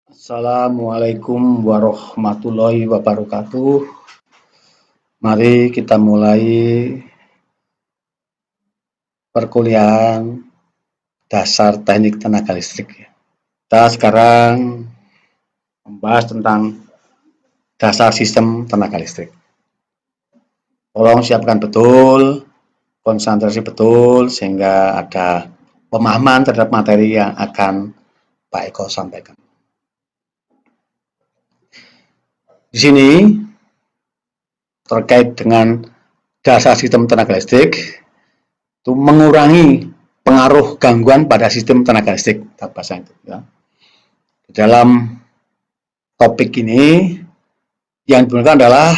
Assalamualaikum warahmatullahi wabarakatuh. Mari kita mulai perkuliahan dasar teknik tenaga listrik. Kita sekarang membahas tentang dasar sistem tenaga listrik. Tolong siapkan betul, konsentrasi betul, sehingga ada pemahaman terhadap materi yang akan Pak Eko sampaikan. Di sini terkait dengan dasar sistem tenaga listrik itu mengurangi pengaruh gangguan pada sistem tenaga listrik. Bahasa itu, ya. Di dalam topik ini yang digunakan adalah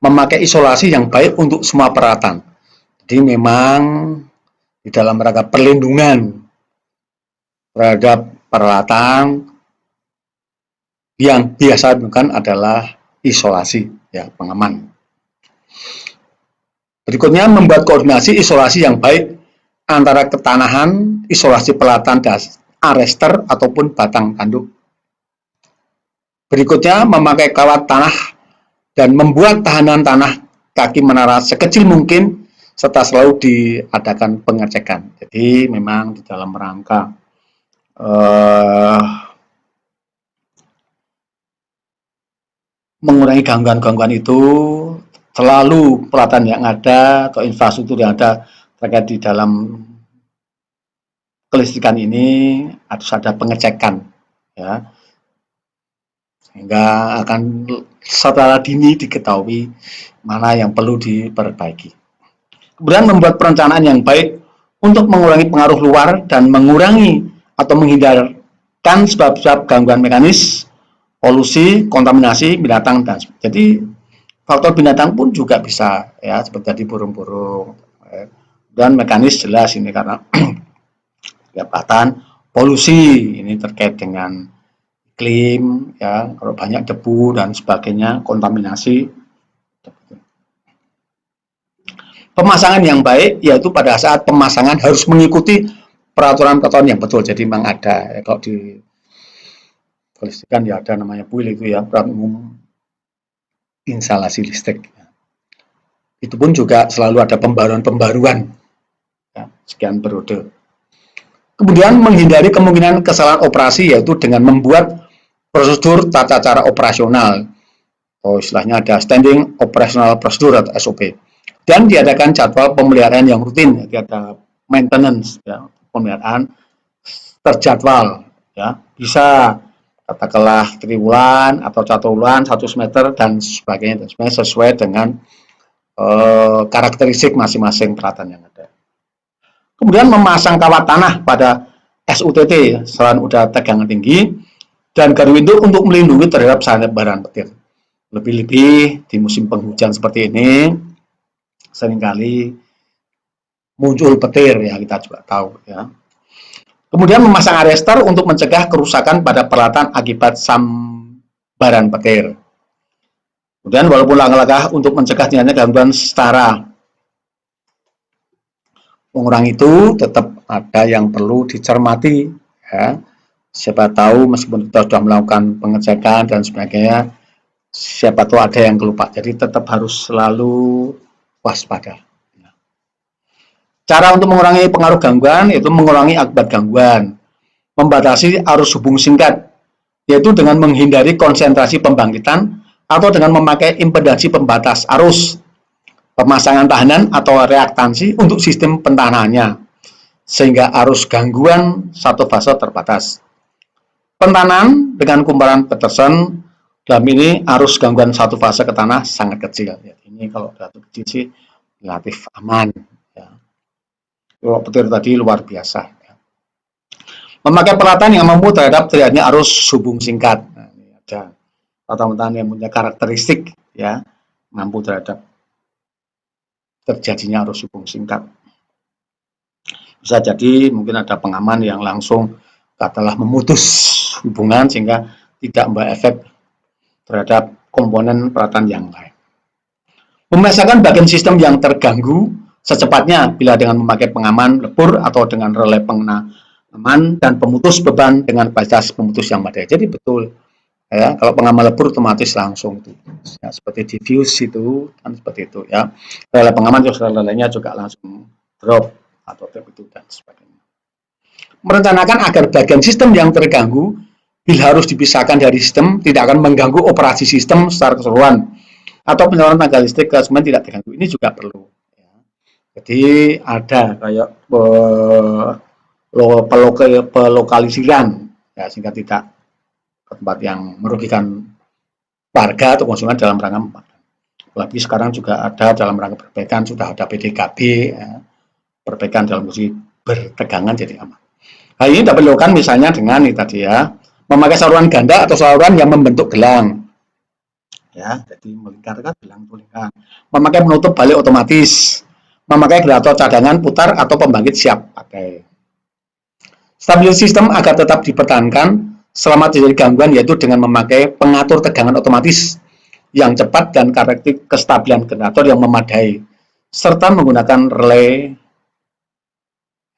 memakai isolasi yang baik untuk semua peralatan. Jadi memang di dalam rangka perlindungan terhadap peralatan yang biasa digunakan adalah isolasi, ya, pengaman. Berikutnya membuat koordinasi isolasi yang baik antara ketanahan, isolasi peralatan arester ataupun batang tanduk. Berikutnya memakai kawat tanah dan membuat tahanan tanah kaki menara sekecil mungkin serta selalu diadakan pengecekan. Jadi memang di dalam rangka mengurangi gangguan-gangguan itu selalu peralatan yang ada atau infrastruktur yang ada terkait di dalam kelistrikan ini harus ada pengecekan, ya, sehingga akan secara dini diketahui mana yang perlu diperbaiki. Kemudian membuat perencanaan yang baik untuk mengurangi pengaruh luar dan mengurangi atau menghindarkan sebab-sebab gangguan mekanis, polusi, kontaminasi binatang dan jadi faktor binatang pun juga bisa, ya, seperti tadi burung-burung, dan mekanis jelas ini karena kelihatan polusi ini terkait dengan iklim, ya, kalau banyak debu dan sebagainya, kontaminasi. Pemasangan yang baik yaitu pada saat pemasangan harus mengikuti peraturan yang betul. Jadi memang ada, ya, kalau di kelistrikan ya ada namanya PUIL itu, ya, peraturan umum instalasi listrik. Itu pun juga selalu ada pembaruan-pembaruan, ya, sekian periode. Kemudian menghindari kemungkinan kesalahan operasi yaitu dengan membuat prosedur tata cara operasional, atau istilahnya ada standing operational procedure atau SOP, dan diadakan jadwal pemeliharaan yang rutin. Jadi ada maintenance, ya, pemeliharaan terjadwal, ya, bisa katakanlah triwulan atau 1 bulan, 1 semester dan sebagainya, sesuai dengan karakteristik masing-masing peralatan yang ada. Kemudian memasang kawat tanah pada SUTT, saluran udara tegangan tinggi, dan garu induk untuk melindungi terhadap sambaran petir. Lebih-lebih di musim penghujan seperti ini, seringkali muncul petir, ya, kita juga tahu, ya. Kemudian memasang arrester untuk mencegah kerusakan pada peralatan akibat sambaran petir. Kemudian walaupun langkah-langkah untuk mencegah terjadinya gangguan setara mengurangi itu tetap ada yang perlu dicermati, ya. Siapa tahu meskipun kita sudah melakukan pengecekan dan sebagainya, siapa tahu ada yang kelupa. Jadi tetap harus selalu waspada. Cara untuk mengurangi pengaruh gangguan yaitu mengurangi akibat gangguan, membatasi arus hubung singkat, yaitu dengan menghindari konsentrasi pembangkitan atau dengan memakai impedansi pembatas arus, pemasangan tahanan atau reaktansi untuk sistem pentahanannya, sehingga arus gangguan satu fase terbatas. Pentahanan dengan kumparan Peterson, dalam ini arus gangguan satu fase ke tanah sangat kecil. Ya, ini kalau satu kecil sih relatif aman, ya. Kalau petir tadi luar biasa. Ya. Memakai peralatan yang mampu terhadap terjadinya arus hubung singkat. Nah, ini ada peralatan yang punya karakteristik, ya, mampu terhadap terjadinya arus hubung singkat. Bisa jadi mungkin ada pengaman yang langsung katakanlah memutus hubungan sehingga tidak membawa efek terhadap komponen peralatan yang lain. Memisahkan bagian sistem yang terganggu secepatnya bila dengan memakai pengaman lebur atau dengan relay pengena aman, dan pemutus beban dengan kualitas pemutus yang memadai. Jadi betul ya, kalau pengaman lebur otomatis langsung itu ya, seperti diffuse itu kan seperti itu ya. Relay pengaman terus relainya juga langsung drop atau drop itu dan sebagainya. Merencanakan agar bagian sistem yang terganggu bila harus dipisahkan dari sistem tidak akan mengganggu operasi sistem secara keseluruhan atau penyaluran tenaga listrik ke semen tidak terganggu. Ini juga perlu. Ya. Jadi ada kayak pelokalisasian ya, sehingga tidak ke tempat yang merugikan warga atau konsumen dalam rangka memadam. Apalagi sekarang juga ada dalam rangka perbaikan sudah ada PDKB ya, perbaikan dalam posisi bertegangan jadi aman. Hal ini dapat dilakukan misalnya dengan ini tadi ya, memakai saluran ganda atau saluran yang membentuk gelang. Ya, jadi melingkarkan gelang lingkaran. Memakai penutup balik otomatis, memakai generator cadangan putar atau pembangkit siap pakai. Stabilitas sistem agar tetap dipertahankan selama terjadi gangguan yaitu dengan memakai pengatur tegangan otomatis yang cepat dan karakteristik kestabilan generator yang memadai serta menggunakan relay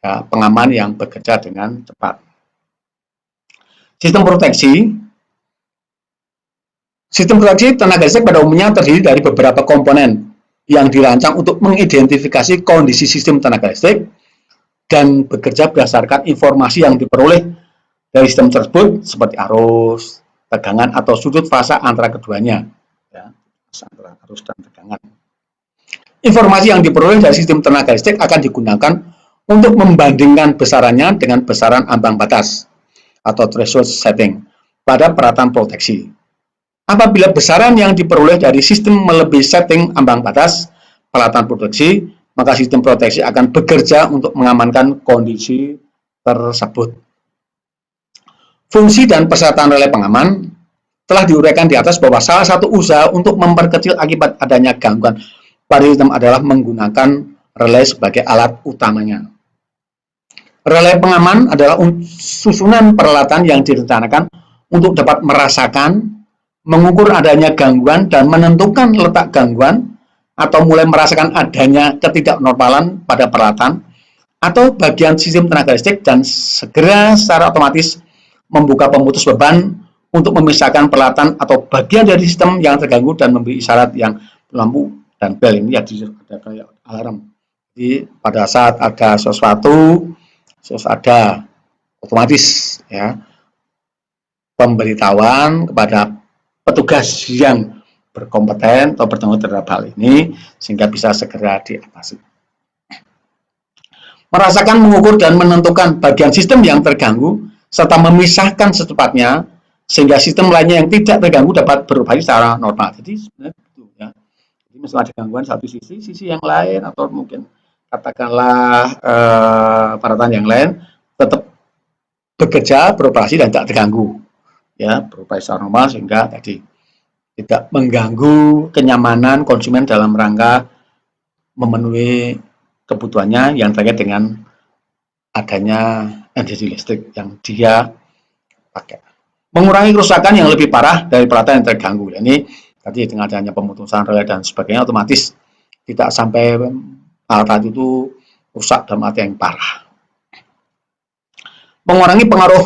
ya, pengaman yang bekerja dengan cepat. Sistem proteksi tenaga listrik pada umumnya terdiri dari beberapa komponen yang dirancang untuk mengidentifikasi kondisi sistem tenaga listrik dan bekerja berdasarkan informasi yang diperoleh dari sistem tersebut seperti arus, tegangan atau sudut fasa antara keduanya. Ya, antara arus dan tegangan. Informasi yang diperoleh dari sistem tenaga listrik akan digunakan untuk membandingkan besarannya dengan besaran ambang batas atau threshold setting pada peralatan proteksi. Apabila besaran yang diperoleh dari sistem melebihi setting ambang batas peralatan proteksi, maka sistem proteksi akan bekerja untuk mengamankan kondisi tersebut. Fungsi dan persyaratan relay pengaman telah diuraikan di atas bahwa salah satu usaha untuk memperkecil akibat adanya gangguan pada sistem adalah menggunakan relay sebagai alat utamanya. Relay pengaman adalah susunan peralatan yang direncanakan untuk dapat merasakan, mengukur adanya gangguan dan menentukan letak gangguan atau mulai merasakan adanya ketidaknormalan pada peralatan atau bagian sistem tenaga listrik dan segera secara otomatis membuka pemutus beban untuk memisahkan peralatan atau bagian dari sistem yang terganggu dan memberi isyarat yang lampu dan bel ini ya ada kayak alarm. Jadi pada saat ada sesuatu terus ada otomatis ya pemberitahuan kepada petugas yang berkompeten atau bertanggung terhadap hal ini sehingga bisa segera diatasi. Merasakan, mengukur dan menentukan bagian sistem yang terganggu serta memisahkan secepatnya sehingga sistem lainnya yang tidak terganggu dapat beroperasi secara normal. Jadi sebenarnya itu ya. Jadi misalnya ada gangguan satu sisi yang lain atau mungkin katakanlah peralatan yang lain tetap bekerja, beroperasi dan tidak terganggu. Ya, beroperasi secara normal sehingga tadi tidak mengganggu kenyamanan konsumen dalam rangka memenuhi kebutuhannya yang terkait dengan adanya energi listrik yang dia pakai. Mengurangi kerusakan yang lebih parah dari peralatan yang terganggu. Ini tadi dengan adanya pemutusan relay dan sebagainya otomatis tidak sampai alat itu rusak dalam arti yang parah. Mengurangi pengaruh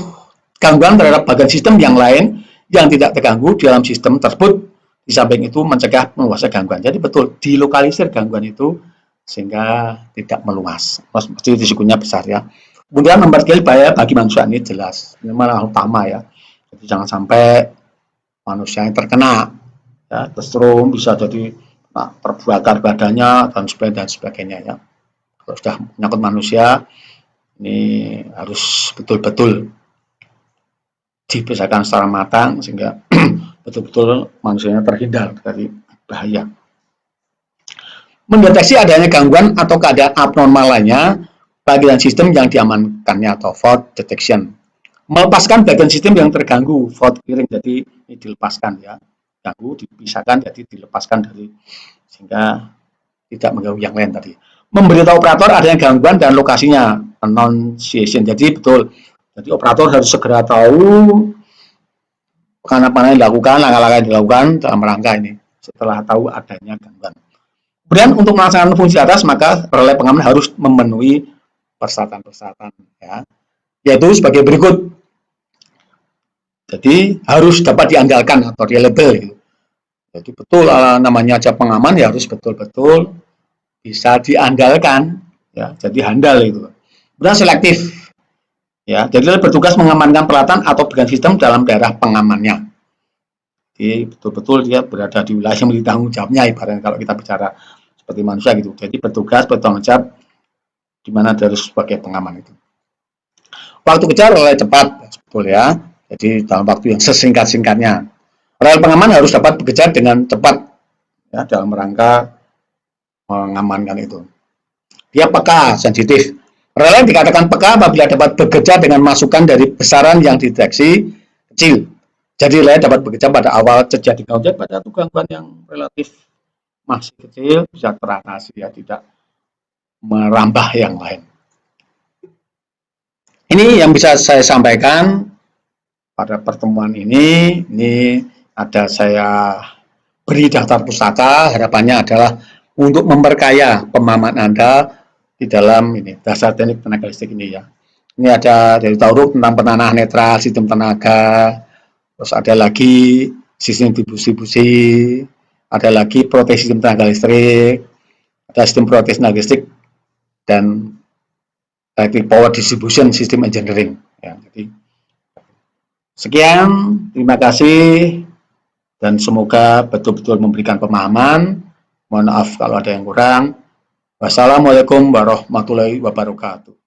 gangguan terhadap bagian sistem yang lain yang tidak terganggu di dalam sistem tersebut. Di samping itu mencegah meluasnya gangguan. Jadi betul dilokalisir gangguan itu sehingga tidak meluas. Pasti risikonya besar ya. Kemudian nomor 3 bahaya bagi manusia ini jelas. Ini malah utama ya. Jadi jangan sampai manusia yang terkena ya, terstrum bisa jadi terbakar badannya dan sebagainya ya. Kalau sudah menyangkut manusia ini harus betul-betul dipisahkan secara matang sehingga betul-betul manusianya terhindar dari bahaya. Mendeteksi adanya gangguan atau keadaan abnormal lainnya bagian sistem yang diamankannya atau fault detection. Melepaskan bagian sistem yang terganggu, fault clearing, jadi ini dilepaskan ya, ganggu dipisahkan jadi dilepaskan dari sehingga tidak mengganggu yang lain tadi. Memberitahu operator adanya gangguan dan lokasinya, annunciation. Jadi betul. Jadi operator harus segera tahu apa yang dilakukan, langkah-langkah yang dilakukan dalam rangka ini setelah tahu adanya gangguan. Kemudian untuk melaksanakan fungsi atas maka relay pengaman harus memenuhi persyaratan-persyaratan ya. yaitu sebagai berikut. Jadi harus dapat diandalkan atau reliable gitu. Jadi betul namanya aja pengaman ya harus betul-betul bisa diandalkan ya. Jadi handal itu. Kemudian selektif ya. Jadi bertugas mengamankan peralatan atau bagian sistem dalam daerah pengamannya. Jadi betul-betul dia berada di wilayah yang menjadi tanggung jawabnya ibaratnya kalau kita bicara seperti manusia gitu. Jadi bertugas bertanggung jawab di mana harus sebagai pengaman itu. Waktu kejar oleh cepat, betul ya. Jadi dalam waktu yang sesingkat-singkatnya. Rel pengaman harus dapat bekerja dengan cepat ya dalam rangka mengamankan itu. Dia peka, sensitif. Rel dikatakan peka apabila dapat bekerja dengan masukan dari besaran yang dideteksi kecil. Jadi rel dapat bekerja pada awal terjadi gangguan pada gangguan yang relatif masih kecil bisa teratasi ya, tidak merambah yang lain. Ini yang bisa saya sampaikan pada pertemuan ini. Ini ada saya beri daftar pustaka, harapannya adalah untuk memperkaya pemahaman Anda di dalam ini dasar teknik tenaga listrik ini ya. Ini ada dari Tauruk tentang penanah netral, sistem tenaga, terus ada lagi sistem distribusi, ada lagi proteksi sistem tenaga listrik, ada sistem proteksi tenaga listrik, dan electric power distribution system engineering. Ya, jadi sekian, terima kasih, dan semoga betul-betul memberikan pemahaman. Mohon maaf kalau ada yang kurang. Wassalamualaikum warahmatullahi wabarakatuh.